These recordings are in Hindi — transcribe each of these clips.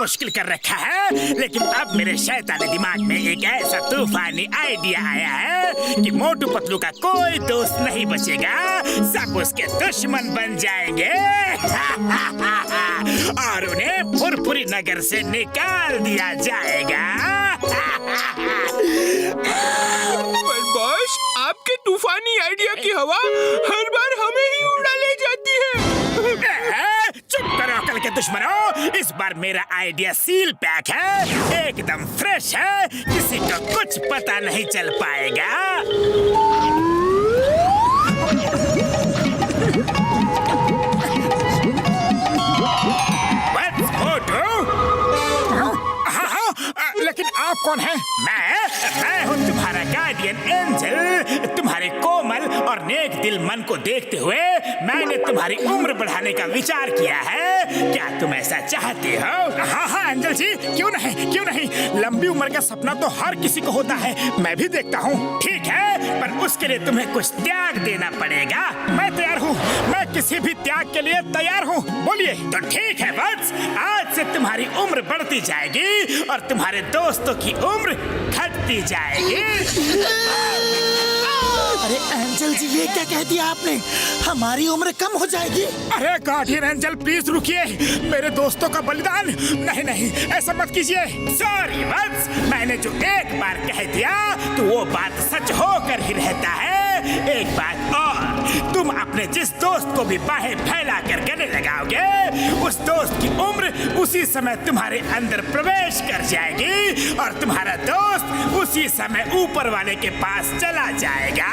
मुश्किल कर रखा है, लेकिन अब मेरे शैतानी दिमाग में एक ऐसा तूफानी आइडिया आया है कि मोटू पतलू का कोई दोस्त नहीं बचेगा, सब उसके दुश्मन बन जाएंगे और उन्हें फुरफुरी नगर से निकाल दिया जाएगा। बस आपके तूफानी आइडिया की हवा हर बार हमें ही उड़ा ले जाती है। चुप करो अकल के दुश्मनों, इस बार मेरा आइडिया सील पैक है, एकदम फ्रेश है, किसी को कुछ पता नहीं चल पाएगा। लेकिन आप कौन हैं? मैं हूँ तुम्हारा गार्डियन एंजल। तुम्हारे कोमल और नेक दिल मन को देखते हुए मैंने तुम्हारी उम्र बढ़ाने का विचार किया है। क्या तुम ऐसा चाहते हो? हाँ एंजल जी, क्यों नहीं। लंबी उम्र का सपना तो हर किसी को होता है, मैं भी देखता हूँ। ठीक है, पर उसके लिए तुम्हें कुछ त्याग देना पड़ेगा। मैं तैयार हूँ, मैं किसी भी त्याग के लिए तैयार हूँ। बोलिए। तो ठीक है वत्स, आज से तुम्हारी उम्र बढ़ती जाएगी और तुम्हारे दोस्तों की उम्र घटती जाएगी। अरे एंजल जी, ये क्या कह दिया आपने? हमारी उम्र कम हो जाएगी? अरे गार्डियन एंजल प्लीज रुकिए, मेरे दोस्तों का बलिदान नहीं, ऐसा मत कीजिए। सॉरी वत्स, मैंने जो एक बार कह दिया तो वो बात सच होकर ही रहता है। एक बात और, तुम अपने जिस दोस्त को भी बाहें फैला कर गले लगाओगे, उस दोस्त की उम्र उसी समय तुम्हारे अंदर प्रवेश कर जाएगी और तुम्हारा दोस्त उसी समय ऊपर वाले के पास चला जाएगा।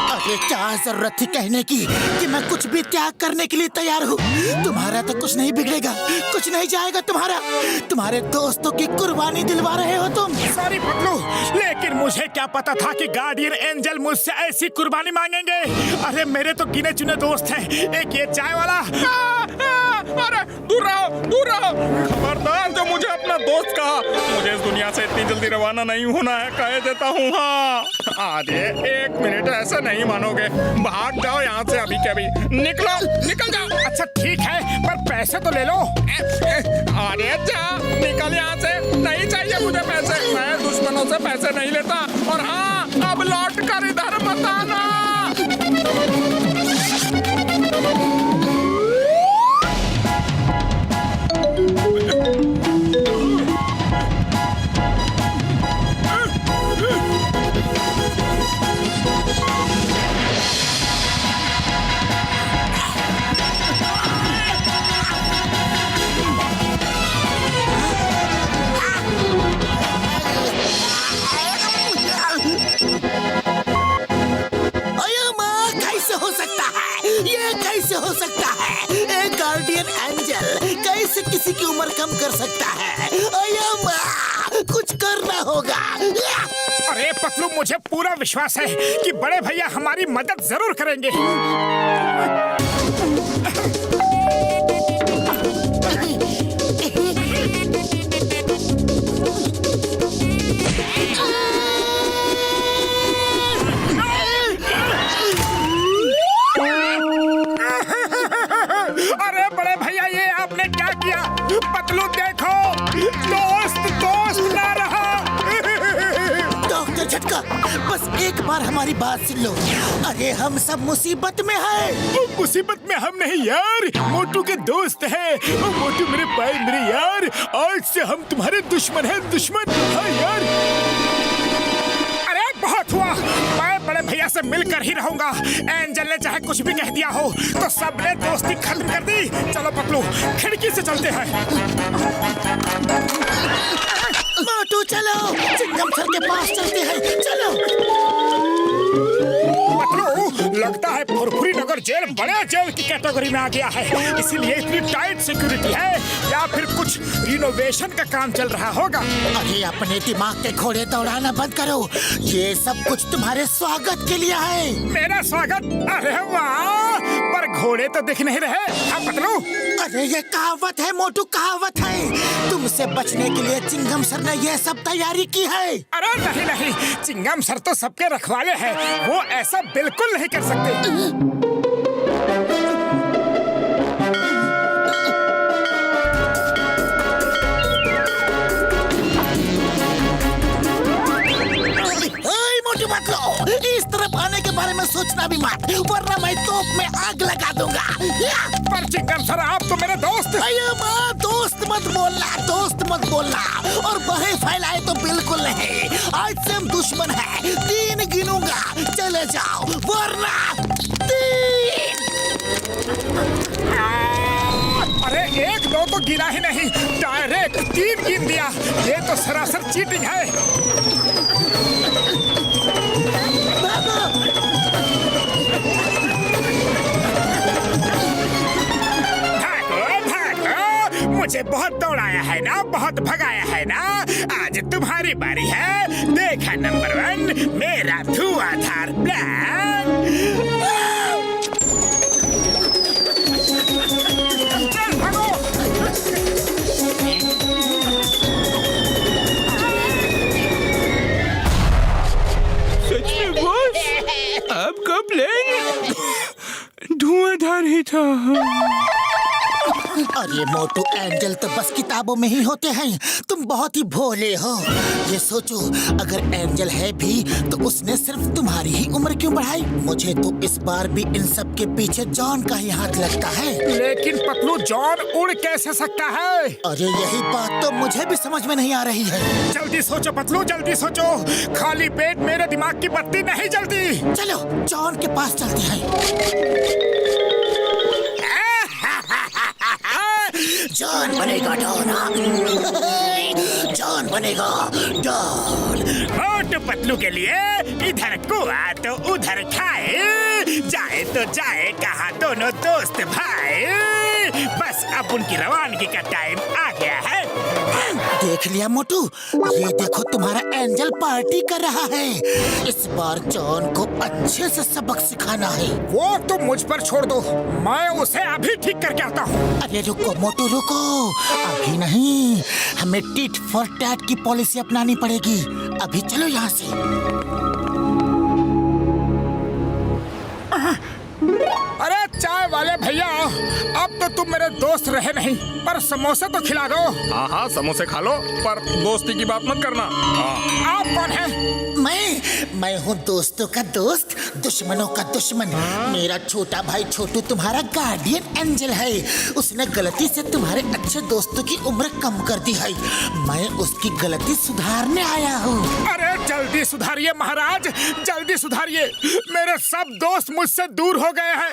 अरे क्या जरूरत थी कहने की कि मैं कुछ भी त्याग करने के लिए तैयार हूँ। तुम्हारा तो कुछ नहीं बिगड़ेगा, कुछ नहीं जाएगा तुम्हारे दोस्तों की कुर्बानी दिलवा रहे हो तुम। सॉरी पतलू, लेकिन मुझे क्या पता था कि गार्डियन एंजल मुझसे ऐसी कुर्बानी मांगेंगे। अरे मेरे तो गिने चुने दोस्त हैं, एक ये चाय वाला। अरे दूर रहो। खबरदार जो मुझे अपना दोस्त कहा, मुझे इस दुनिया से इतनी जल्दी रवाना नहीं होना है, कह देता हूँ। हाँ अरे 1 मिनट, ऐसे नहीं मानोगे, भाग जाओ यहाँ से अभी के अभी। निकल जाओ। अच्छा ठीक है, पर पैसे तो ले लो। अरे जा, निकल यहाँ से, नहीं चाहिए मुझे पैसे, मैं दुश्मनों से पैसे नहीं लेता। और हाँ, अब लौट कर इधर मत आना। हो सकता है? एक गार्डियन एंजल कैसे किसी की उम्र कम कर सकता है? कुछ करना होगा। अरे पतलू, मुझे पूरा विश्वास है कि बड़े भैया हमारी मदद जरूर करेंगे। अरे बड़े भैया, ये आपने क्या किया? पतलू देखो, दोस्त ना रहा। डॉक्टर झटका, बस एक बार हमारी बात सुन लो। अरे हम सब मुसीबत में हैं। मुसीबत में हम नहीं यार, मोटू के दोस्त हैं। मोटू मेरे भाई, मेरे यार, आज से हम तुम्हारे दुश्मन हैं, दुश्मन। हाँ यार। अरे बहुत हुआ, मैं बड़े भैया से मिलकर ही रहूंगा। एंजल ने चाहे कुछ भी कह दिया हो, तो सबने दोस्ती खत्म कर दी। चलो पतलू, खिड़की से चलते हैं। मोटू चलो, चिंगम सर के पास चलते हैं, चलो। पतलू, लगता है फुरफुरी नगर जेल बड़े जेल की कैटेगरी में आ गया है, इसीलिए इतनी टाइट सिक्योरिटी है। या फिर कुछ रिनोवेशन का काम चल रहा होगा। अरे अपने दिमाग के घोड़े दौड़ाना बंद करो, ये सब कुछ तुम्हारे स्वागत के लिए है। मेरा स्वागत? अरे वाह, पर घोड़े तो दिख नहीं रहे। हाँ पतलू। अरे ये कहावत है मोटू, कहावत है। तुमसे बचने के लिए चिंगम सर ने ये सब तैयारी की है। अरे नहीं, चिंगम सर तो सबके रखवाले हैं, वो ऐसा बिल्कुल नहीं कर सकते। लो, इस तरफ आने के बारे में सोचना भी मत, वरना मैं तोप में आग लगा दूंगा। पर चिंगम सर, आप तो मेरे दोस्त। अयो माँ, दोस्त मत बोलना, दोस्त मत बोलना, और बहे फैलाए तो बिल्कुल नहीं। आज से हम दुश्मन हैं। 3 गिनूंगा, चले जाओ, वरना 3। अरे 1 2 तो गिना ही नहीं, डायरेक्ट 3 गिन दिया। ये तो सरासर चीटिंग है। मुझे बहुत दौड़ाया है ना, बहुत भगाया है ना। आज तुम्हारी बारी है। देखा नंबर 1, मेरा धुआंधार प्लान। चल भागो। सच में बॉस, आपका प्लान धुआंधार ही था। अरे मोटू, एंजल तो बस किताबों में ही होते हैं, तुम बहुत ही भोले हो। ये सोचो, अगर एंजल है भी तो उसने सिर्फ तुम्हारी ही उम्र क्यों बढ़ाई? मुझे तो इस बार भी इन सब के पीछे जॉन का ही हाथ लगता है। लेकिन पतलू, जॉन उड़ कैसे सकता है? अरे यही बात तो मुझे भी समझ में नहीं आ रही है। जल्दी सोचो पतलू, जल्दी सोचो। खाली पेट मेरे दिमाग की बत्ती नहीं जलती। चलो जॉन के पास चलते हैं। जॉन बनेगा डॉन, जॉन बनेगा डॉन। मोटू पतलू के लिए इधर कुआ तो उधर खाए, जाए तो जाए कहाँ दोनों दोस्त भाई। बस अब उनकी रवानगी का टाइम आ गया है। देख लिया मोटू, ये देखो तुम्हारा एंजल पार्टी कर रहा है। इस बार जॉन को अच्छे से सबक सिखाना है। वो तो मुझ पर छोड़ दो, मैं उसे अभी ठीक करके आता हूँ। अरे रुको मोटू रुको, अभी नहीं, हमें टिट फॉर टैट की पॉलिसी अपनानी पड़ेगी। अभी चलो यहाँ से। अरे चाय वाले भैया, अब तो तुम मेरे दोस्त रहे नहीं, पर समोसे तो खिला दो। हाँ हाँ, समोसे खा लो, पर दोस्ती की बात मत करना। आप कौन है? मैं हूँ दोस्तों का दोस्त, दुश्मनों का दुश्मन। मेरा छोटा भाई छोटू तुम्हारा गार्डियन एंजल है। उसने गलती से तुम्हारे अच्छे दोस्तों की उम्र कम कर दी है। मैं उसकी गलती सुधारने आया हूँ। अरे जल्दी सुधारिए महाराज, जल्दी सुधारिए। मेरे सब दोस्त मुझसे दूर हो गए हैं।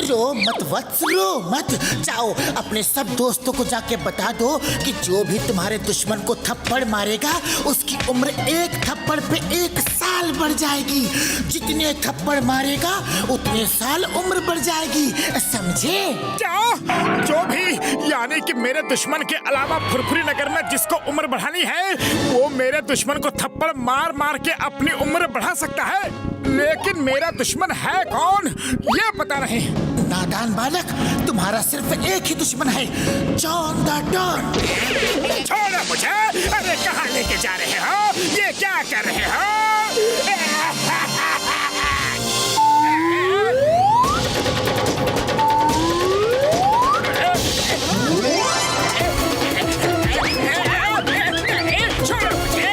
रो मत वत्स, रो मत। जाओ अपने सब दोस्तों को जाके बता दो कि जो भी तुम्हारे दुश्मन को थप्पड़ मारेगा उसकी उम्र 1 थप्पड़ पे 1 साल बढ़ जाएगी। जितने थप्पड़ मारेगा उतने साल उम्र बढ़ जाएगी, समझे? जाओ, जो भी, यानी कि मेरे दुश्मन के अलावा फुरफुरी नगर में जिसको उम्र बढ़ानी है वो मेरे दुश्मन को थप्पड़ मार मार के अपनी उम्र बढ़ा सकता है। लेकिन मेरा दुश्मन है कौन ये पता नहीं। नादान बालक, तुम्हारा सिर्फ एक ही दुश्मन है, जॉन द डॉन। छोड़ो मुझे। अरे कहाँ लेके जा रहे हो? ये क्या कर रहे हो? छोड़ो मुझे।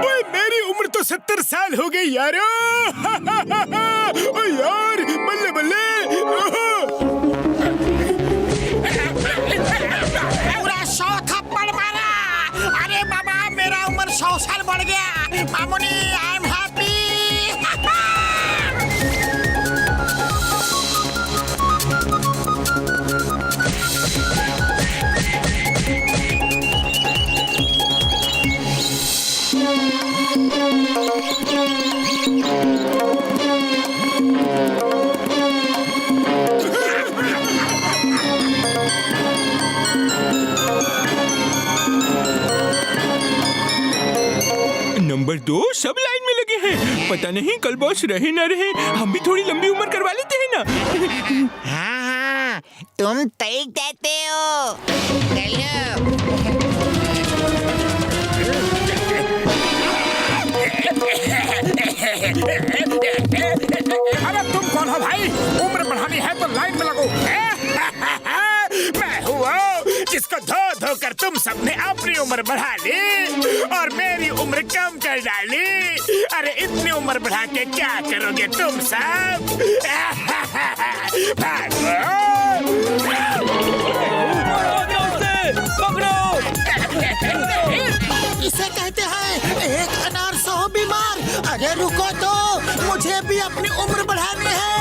ओए, मेरी उम्र तो 70 साल हो गई यारो। ओ यार, बल्ले बल्ले। पूरा 100 थप्पड़ मारा। अरे बाबा, मेरा उम्र 100 साल बढ़ गया। Mamuni, I am happy. Number 2 सब लाइन में लगे हैं। पता नहीं कल बॉस रहे ना रहे, हम भी थोड़ी लंबी उम्र करवा लेते हैं ना। हाँ, तुम तय कहते हो। चलो। अरे तुम तुम सबने अपनी उम्र बढ़ा ली और मेरी उम्र कम कर डाली। अरे इतनी उम्र बढ़ा के क्या करोगे तुम सब? भागो। इसे कहते हैं एक अनार 100 बीमार। अरे रुको तो, मुझे भी अपनी उम्र बढ़ानी है।